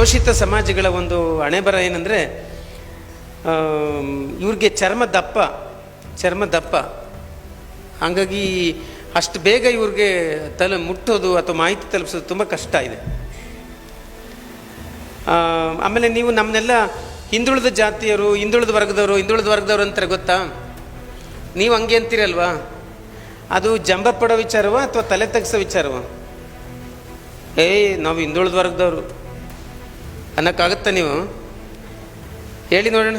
ಶೋಷಿತ ಸಮಾಜಗಳ ಒಂದು ಹಣೆಬರ ಏನಂದರೆ, ಇವ್ರಿಗೆ ಚರ್ಮ ದಪ್ಪ, ಹಾಗಾಗಿ ಅಷ್ಟು ಬೇಗ ಇವ್ರಿಗೆ ಮುಟ್ಟೋದು ಅಥವಾ ಮಾಹಿತಿ ತಲುಪಿಸೋದು ತುಂಬ ಕಷ್ಟ ಇದೆ. ಆಮೇಲೆ ನೀವು ನಮ್ಮನ್ನೆಲ್ಲ ಹಿಂದುಳಿದ ಜಾತಿಯರು, ಹಿಂದುಳಿದ ವರ್ಗದವರು ಅಂತಾರೆ ಗೊತ್ತಾ? ನೀವು ಹಂಗೆ ಅಂತೀರಲ್ವಾ? ಅದು ಜಂಬ ಪಡೋ ವಿಚಾರವ ಅಥವಾ ತಲೆ ತಗ್ಸೋ ವಿಚಾರವ? ನಾವು ಹಿಂದುಳಿದ ವರ್ಗದವರು ಅನ್ನೋಕ್ಕಾಗತ್ತಾ? ನೀವು ಹೇಳಿ ನೋಡೋಣ.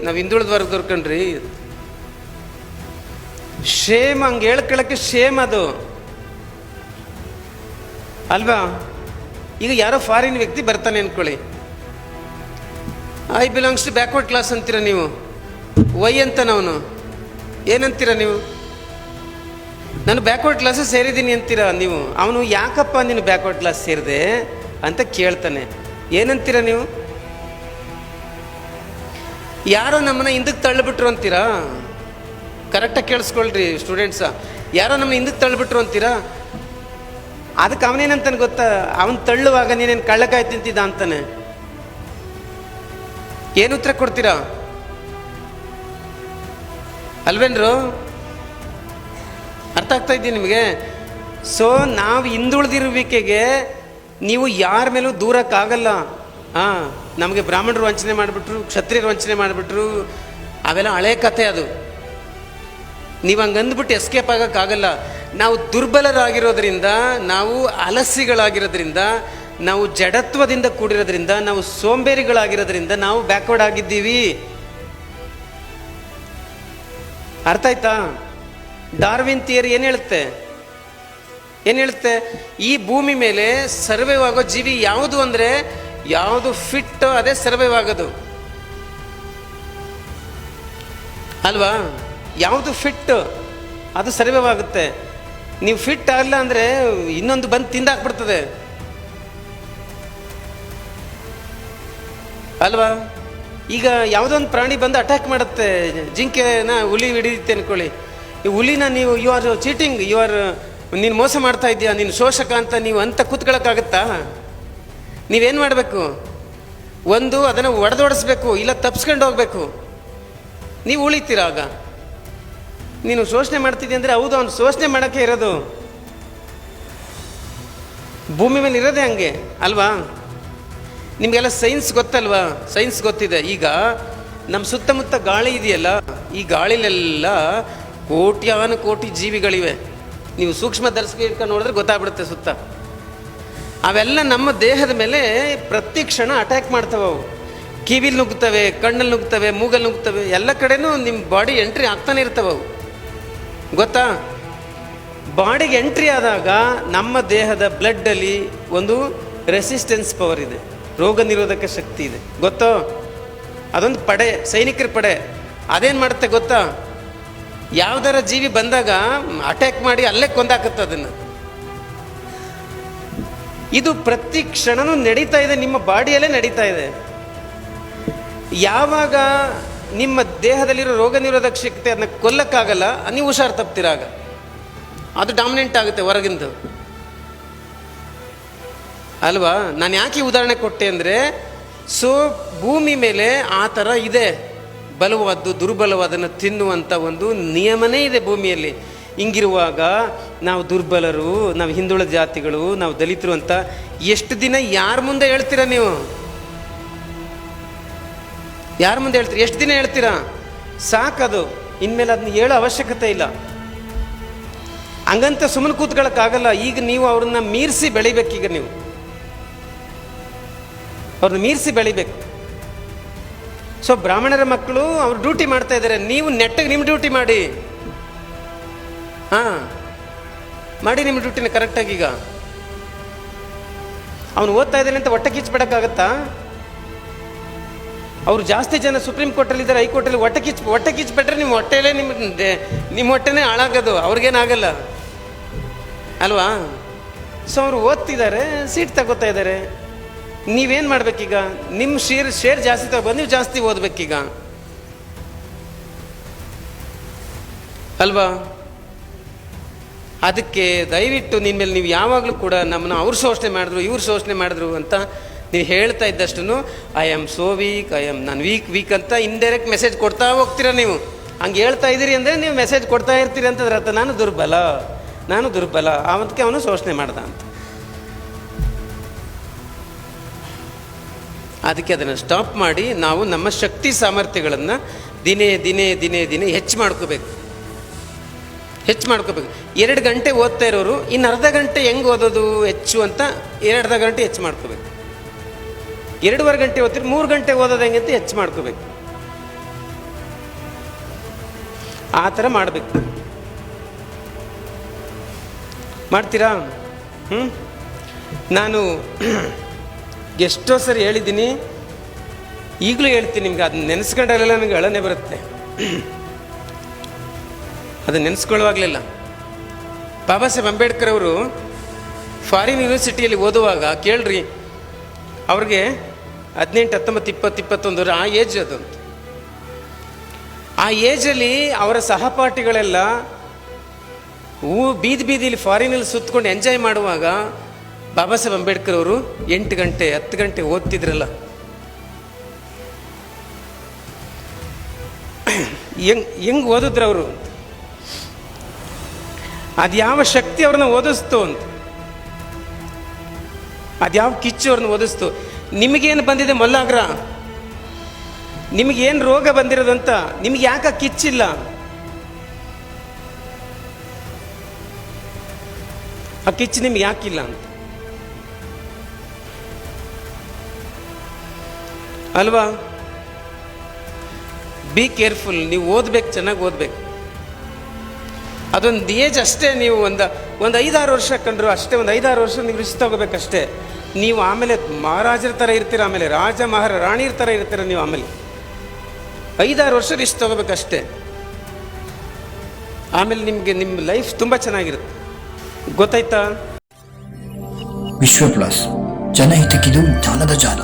ನಾವು ಹಿಂದುಳಿದ ವರ್ಗದವ್ರು ಕಣ್ರಿ. ಶೇಮ್, ಹಂಗೆ ಹೇಳ್ಕೊಳ್ಳೋಕ್ಕೆ ಶೇಮ್ ಅದು ಅಲ್ವಾ? ಈಗ ಯಾರೋ ಫಾರಿನ್ ವ್ಯಕ್ತಿ ಬರ್ತಾನೆ ಅಂದ್ಕೊಳ್ಳಿ, I belongs to backward class ಅಂತೀರ ನೀವು. ವೈ ಅಂತ ಅವನು ಏನಂತೀರ ನೀವು? ನಾನು ಬ್ಯಾಕ್ವರ್ಡ್ ಕ್ಲಾಸ್ ಸೇರಿದ್ದೀನಿ ಅಂತೀರ ನೀವು. ಅವನು ಯಾಕಪ್ಪ ನೀನು ಬ್ಯಾಕ್ವರ್ಡ್ ಕ್ಲಾಸ್ ಸೇರಿದೆ ಅಂತ ಕೇಳ್ತಾನೆ, ಏನಂತೀರ ನೀವು? ಯಾರೋ ನಮ್ಮನ್ನ ಹಿಂದಕ್ಕೆ ತಳ್ಳಿಬಿಟ್ರು ಅಂತೀರಾ? ಕರೆಕ್ಟಾಗಿ ಕೇಳಿಸ್ಕೊಳ್ರಿ ಸ್ಟೂಡೆಂಟ್ಸ, ಯಾರೋ ನಮ್ಮನ್ನ ಹಿಂದಕ್ಕೆ ತಳ್ಳಿಬಿಟ್ರು ಅಂತೀರಾ? ಅದಕ್ಕೆ ಅವನೇನಂತಾನೆ ಗೊತ್ತಾ? ಅವನು ತಳ್ಳುವಾಗ ನೀನೇನು ಕಳ್ಳಕಾಯಿ ತಿಂತಿದ್ದ ಅಂತಾನೆ. ಏನು ಉತ್ತರ ಕೊಡ್ತೀರಾ? ಅಲ್ವೇನ್ರು? ಅರ್ಥ ಆಗ್ತಾ ಇದ್ದೀನಿ ನಿಮಗೆ? ಸೊ ನಾವು ಹಿಂದುಳಿದಿರುವಿಕೆಗೆ ನೀವು ಯಾರ ಮೇಲೂ ದೂರಕ್ಕಾಗಲ್ಲ. ನಮಗೆ ಬ್ರಾಹ್ಮಣರು ವಂಚನೆ ಮಾಡಿಬಿಟ್ರು, ಕ್ಷತ್ರಿಯರು ವಂಚನೆ ಮಾಡಿಬಿಟ್ರು, ಅವೆಲ್ಲ ಹಳೆ ಕಥೆ. ಅದು ನೀವು ಹಂಗಂದ್ಬಿಟ್ಟು ಎಸ್ಕೇಪ್ ಆಗೋಕ್ಕಾಗಲ್ಲ. ನಾವು ದುರ್ಬಲರಾಗಿರೋದ್ರಿಂದ, ನಾವು ಅಲಸಿಗಳಾಗಿರೋದ್ರಿಂದ, ನಾವು ಜಡತ್ವದಿಂದ ಕೂಡಿರೋದ್ರಿಂದ, ನಾವು ಸೋಂಬೇರಿಗಳಾಗಿರೋದ್ರಿಂದ ನಾವು ಬ್ಯಾಕ್ವರ್ಡ್ ಆಗಿದ್ದೀವಿ. ಅರ್ಥ ಆಯ್ತಾ? ಡಾರ್ವಿನ್ ಥಿಯರಿ ಏನು ಹೇಳುತ್ತೆ? ಈ ಭೂಮಿ ಮೇಲೆ ಸರ್ವೈವ್ ಆಗೋ ಜೀವಿ ಯಾವುದು ಅಂದರೆ, ಯಾವುದು ಫಿಟ್ ಅದೇ ಸರ್ವೈವ್ ಆಗೋದು ಅಲ್ವಾ? ಯಾವುದು ಫಿಟ್ ಅದು ಸರ್ವೈವ್ ಆಗುತ್ತೆ. ನೀವು ಫಿಟ್ ಆಗಲ್ಲ ಅಂದರೆ ಇನ್ನೊಂದು ಬಂದು ತಿಂದಾಕ್ಬಿಡ್ತದೆ ಅಲ್ವಾ? ಈಗ ಯಾವುದೋ ಒಂದು ಪ್ರಾಣಿ ಬಂದು ಅಟ್ಯಾಕ್ ಮಾಡುತ್ತೆ, ಜಿಂಕೆನ ಹುಲಿ ಹಿಡಿಯುತ್ತೆ ಅಂದ್ಕೊಳ್ಳಿ. ಈ ಹುಲಿನ ನೀವು ಯು ಆರ್ ಚೀಟಿಂಗ್, ನೀನು ಮೋಸ ಮಾಡ್ತಾ ಇದೆಯಾ, ನೀನು ಶೋಷಕ ಅಂತ ನೀವು ಅಂತ ಕೂತ್ಕೊಳ್ಳೋಕ್ಕಾಗತ್ತಾ? ನೀವೇನು ಮಾಡಬೇಕು? ಒಂದು ಅದನ್ನು ಒಡೆದೋಡಿಸ್ಬೇಕು, ಇಲ್ಲ ತಪ್ಸ್ಕೊಂಡು ಹೋಗ್ಬೇಕು. ನೀವು ಉಳಿತೀರ. ಆಗ ನೀನು ಶೋಷಣೆ ಮಾಡ್ತಿದ್ದಿ ಅಂದರೆ ಹೌದು, ಅವನು ಶೋಷಣೆ ಮಾಡೋಕ್ಕೆ ಇರೋದು, ಭೂಮಿ ಮೇಲೆ ಇರೋದೇ ಹಂಗೆ ಅಲ್ವಾ? ನಿಮಗೆಲ್ಲ ಸೈನ್ಸ್ ಗೊತ್ತಲ್ವಾ? ಸೈನ್ಸ್ ಗೊತ್ತಿದೆ. ಈಗ ನಮ್ಮ ಸುತ್ತಮುತ್ತ ಗಾಳಿ ಇದೆಯಲ್ಲ, ಈ ಗಾಳಿಲೆಲ್ಲ ಕೋಟ್ಯಾನು ಕೋಟಿ ಜೀವಿಗಳಿವೆ. ನೀವು ಸೂಕ್ಷ್ಮ ದರ್ಶಕ ಇಟ್ಕೊಂಡು ನೋಡಿದ್ರೆ ಗೊತ್ತಾಗ್ಬಿಡುತ್ತೆ ಸುತ್ತ. ಅವೆಲ್ಲ ನಮ್ಮ ದೇಹದ ಮೇಲೆ ಪ್ರತಿ ಕ್ಷಣ ಅಟ್ಯಾಕ್ ಮಾಡ್ತವೆ. ಅವು ಕಿವಿಲಿ ನುಗ್ತವೆ, ಕಣ್ಣಲ್ಲಿ ನುಗ್ತವೆ, ಮೂಗಲ್ಲಿ ನುಗ್ತವೆ, ಎಲ್ಲ ಕಡೆನೂ ನಿಮ್ಮ ಬಾಡಿ ಎಂಟ್ರಿ ಆಗ್ತಾನೆ ಇರ್ತವೆ. ಅವು ಗೊತ್ತಾ? ಬಾಡಿಗೆ ಎಂಟ್ರಿ ಆದಾಗ ನಮ್ಮ ದೇಹದ ಬ್ಲಡ್ಡಲ್ಲಿ ಒಂದು ರೆಸಿಸ್ಟೆನ್ಸ್ ಪವರ್ ಇದೆ, ರೋಗ ನಿರೋಧಕ ಶಕ್ತಿ ಇದೆ. ಗೊತ್ತೋ? ಅದೊಂದು ಪಡೆ, ಸೈನಿಕರ ಪಡೆ. ಅದೇನು ಮಾಡುತ್ತೆ ಗೊತ್ತಾ? ಯಾವ್ದಾರ ಜೀವಿ ಬಂದಾಗ ಅಟ್ಯಾಕ್ ಮಾಡಿ ಅಲ್ಲೇ ಕೊಂದಾಕತ್ತೆ ಅದನ್ನು. ಇದು ಪ್ರತಿ ಕ್ಷಣನೂ ನಡೀತಾ ಇದೆ, ನಿಮ್ಮ ಬಾಡಿಯಲ್ಲೇ ನಡೀತಾ ಇದೆ. ಯಾವಾಗ ನಿಮ್ಮ ದೇಹದಲ್ಲಿರೋ ರೋಗ ನಿರೋಧಕ ಶಕ್ತಿ ಅದನ್ನ ಕೊಲ್ಲಕ್ಕಾಗಲ್ಲ, ನೀವು ಹುಷಾರು ತಪ್ತೀರಾಗ ಅದು ಡಾಮಿನೆಂಟ್ ಆಗುತ್ತೆ ಹೊರಗಿಂದು ಅಲ್ವಾ? ನಾನು ಯಾಕೆ ಉದಾಹರಣೆ ಕೊಟ್ಟೆ ಅಂದರೆ, ಸೊ ಭೂಮಿ ಮೇಲೆ ಆ ಥರ ಇದೆ, ಬಲವಾದ್ದು ದುರ್ಬಲವಾದನ್ನು ತಿನ್ನುವಂಥ ಒಂದು ನಿಯಮನೇ ಇದೆ ಭೂಮಿಯಲ್ಲಿ. ಹಿಂಗಿರುವಾಗ ನಾವು ದುರ್ಬಲರು, ನಾವು ಹಿಂದುಳಿದ ಜಾತಿಗಳು, ನಾವು ದಲಿತರು ಅಂತ ಎಷ್ಟು ದಿನ ಯಾರ ಮುಂದೆ ಹೇಳ್ತೀರಾ? ನೀವು ಯಾರ ಮುಂದೆ ಹೇಳ್ತೀರಾ? ಎಷ್ಟು ದಿನ ಹೇಳ್ತೀರಾ? ಸಾಕದು, ಇನ್ಮೇಲೆ ಅದನ್ನ ಹೇಳೋ ಅವಶ್ಯಕತೆ ಇಲ್ಲ. ಹಂಗಂತ ಸುಮ್ಮನೆ ಕೂತ್ಕೊಳ್ಳೋಕ್ಕಾಗಲ್ಲ. ಈಗ ನೀವು ಅವ್ರನ್ನ ಮೀರಿಸಿ ಬೆಳಿಬೇಕು. ಈಗ ನೀವು ಅವ್ರನ್ನ ಮೀರಿಸಿ ಬೆಳಿಬೇಕು. ಸೊ ಬ್ರಾಹ್ಮಣರ ಮಕ್ಕಳು ಅವ್ರು ಡ್ಯೂಟಿ ಮಾಡ್ತಾ ಇದ್ದಾರೆ, ನೀವು ನೆಟ್ಟಿಗೆ ನಿಮ್ಮ ಡ್ಯೂಟಿ ಮಾಡಿ. ಮಾಡಿ ನಿಮ್ಮ ಡ್ಯೂಟಿನ ಕರೆಕ್ಟಾಗಿ. ಈಗ ಅವನು ಓದ್ತಾ ಇದ್ದಾನೆ ಅಂತ ಹೊಟ್ಟೆ ಕಿಚ್ಬಿಡೋಕ್ಕಾಗತ್ತಾ? ಅವರು ಜಾಸ್ತಿ ಜನ ಸುಪ್ರೀಂ ಕೋರ್ಟಲ್ಲಿದ್ದಾರೆ, ಹೈಕೋರ್ಟಲ್ಲಿ ಹೊಟ್ಟೆ ಕಿಚ್ಬಿಟ್ರೆ ನಿಮ್ಮ ಹೊಟ್ಟೆಯಲ್ಲೇ ನಿಮ್ಮ ಹೊಟ್ಟೆನೇ ಹಾಳಾಗೋದು, ಅವ್ರಿಗೇನಾಗಲ್ಲ ಅಲ್ವಾ? ಸೊ ಅವರು ಓದ್ತಿದ್ದಾರೆ, ಸೀಟ್ ತಗೋತಾ ಇದ್ದಾರೆ. ನೀವೇನು ಮಾಡ್ಬೇಕೀಗ? ನಿಮ್ಮ ಶೇರ್ ಜಾಸ್ತಿ ತಗೊಬಂದು ನೀವು ಜಾಸ್ತಿ ಓದ್ಬೇಕೀಗ ಅಲ್ವಾ? ಅದಕ್ಕೆ ದಯವಿಟ್ಟು ನಿಮ್ಮ ಮೇಲೆ ನೀವು ಯಾವಾಗಲೂ ಕೂಡ ನಮ್ಮನ್ನು ಅವ್ರು ಶೋಷಣೆ ಮಾಡಿದ್ರು, ಇವ್ರು ಶೋಷಣೆ ಮಾಡಿದ್ರು ಅಂತ ನೀವು ಹೇಳ್ತಾ ಇದ್ದಷ್ಟು ಐ ಆಮ್ ಸೋ ವೀಕ್, ನಾನು ವೀಕ್ ಅಂತ ಇಂಡೈರೆಕ್ಟ್ ಮೆಸೇಜ್ ಕೊಡ್ತಾ ಹೋಗ್ತೀರ ನೀವು. ಹಂಗೆ ಹೇಳ್ತಾ ಇದ್ದೀರಿ ಅಂದರೆ ನೀವು ಮೆಸೇಜ್ ಕೊಡ್ತಾ ಇರ್ತೀರಿ ಅಂತದ್ರ ಅರ್ಥ ನಾನು ದುರ್ಬಲ ಅವತ್ತಕ್ಕೆ ಅವನು ಶೋಷಣೆ ಮಾಡ್ದ ಅಂತ. ಅದಕ್ಕೆ ಅದನ್ನು ಸ್ಟಾಪ್ ಮಾಡಿ ನಾವು ನಮ್ಮ ಶಕ್ತಿ ಸಾಮರ್ಥ್ಯಗಳನ್ನು ದಿನೇ ಹೆಚ್ಚು ಮಾಡ್ಕೋಬೇಕು. 2 ಗಂಟೆ ಓದ್ತಾ ಇರೋರು ಇನ್ನು ಅರ್ಧ ಗಂಟೆ ಹೆಂಗೆ ಓದೋದು ಹೆಚ್ಚು ಅಂತ ಅರ್ಧ ಗಂಟೆ ಹೆಚ್ಚು ಮಾಡ್ಕೋಬೇಕು. 2.5 ಗಂಟೆ ಓದ್ತೀರಿ 3 ಗಂಟೆ ಓದೋದು ಹೆಂಗೆ ಅಂತ ಹೆಚ್ಚು ಮಾಡ್ಕೋಬೇಕು. ಆ ಥರ ಮಾಡಬೇಕು. ಮಾಡ್ತೀರಾ? ನಾನು ಎಷ್ಟೋ ಸರಿ ಹೇಳಿದ್ದೀನಿ, ಈಗಲೂ ಹೇಳ್ತೀನಿ ನಿಮ್ಗೆ. ಅದನ್ನ ನೆನೆಸ್ಕೊಂಡಾಗಲೆಲ್ಲ ನನಗೆ ಅಳನೆ ಬರುತ್ತೆ. ಅದನ್ನು ನೆನೆಸ್ಕೊಳ್ಳುವಾಗಲೆಲ್ಲ ಬಾಬಾ ಸಾಹೇಬ್ ಅಂಬೇಡ್ಕರ್ ಅವರು ಫಾರಿನ್ ಯೂನಿವರ್ಸಿಟಿಯಲ್ಲಿ ಓದುವಾಗ ಕೇಳ್ರಿ, ಅವ್ರಿಗೆ 18, 19, 20, 21 ಆ ಏಜ್ ಅದು. ಆ ಏಜಲ್ಲಿ ಅವರ ಸಹಪಾಠಿಗಳೆಲ್ಲ ಬೀದಿಲಿ ಫಾರಿನಲ್ಲಿ ಸುತ್ತಕೊಂಡು ಎಂಜಾಯ್ ಮಾಡುವಾಗ ಬಾಬಾ ಸಾಹೇಬ್ ಅಂಬೇಡ್ಕರ್ ಅವರು 8 ಗಂಟೆ 10 ಗಂಟೆ ಓದ್ತಿದ್ರಲ್ಲ. ಹೆಂಗೆ ಓದಿದ್ರು ಅವರು, ಅದು ಯಾವ ಶಕ್ತಿ ಅವ್ರನ್ನ ಓದಿಸ್ತು ಅಂತ, ಅದು ಯಾವ ಕಿಚ್ಚು ಅವ್ರನ್ನ ಓದಿಸ್ತು. ನಿಮಗೇನು ಬಂದಿದೆ ಮೊಲ್ಲಾಗ್ರ, ನಿಮಗೇನು ರೋಗ ಬಂದಿರೋದಂತ, ನಿಮ್ಗೆ ಯಾಕೆ ಕಿಚ್ಚಿಲ್ಲ? ಆ ಕಿಚ್ಚು ನಿಮ್ಗೆ ಯಾಕಿಲ್ಲ ಅಂತ ಅಲ್ವಾ? Be careful. ನೀವು ಓದ್ಬೇಕು, ಚೆನ್ನಾಗಿ ಓದ್ಬೇಕು. ಅದೊಂದು ಏಜ್ ಅಷ್ಟೇ. ನೀವು ಒಂದು 5-6 ವರ್ಷ ಕಂಡ್ರು ಅಷ್ಟೇ. ಒಂದು 5-6 ವರ್ಷ ನೀವು ರಿಸ್ಕ್ ತಗೋಬೇಕಷ್ಟೇ. ನೀವು ಆಮೇಲೆ ಮಹಾರಾಜರ ಥರ ಇರ್ತೀರ, ಆಮೇಲೆ ರಾಣಿಯರ ಥರ ಇರ್ತೀರ. ನೀವು ಆಮೇಲೆ 5-6 ವರ್ಷ ರಿಸ್ಕ್ ತಗೋಬೇಕಷ್ಟೇ. ಆಮೇಲೆ ನಿಮಗೆ ನಿಮ್ಮ ಲೈಫ್ ತುಂಬ ಚೆನ್ನಾಗಿರುತ್ತೆ. ಗೊತ್ತಾಯ್ತಾ? ವಿಶ್ವ ಪ್ಲಸ್, ಜನಹಿತಕ್ಕಿದು ಜ್ಞಾನದ ಜಾಲ.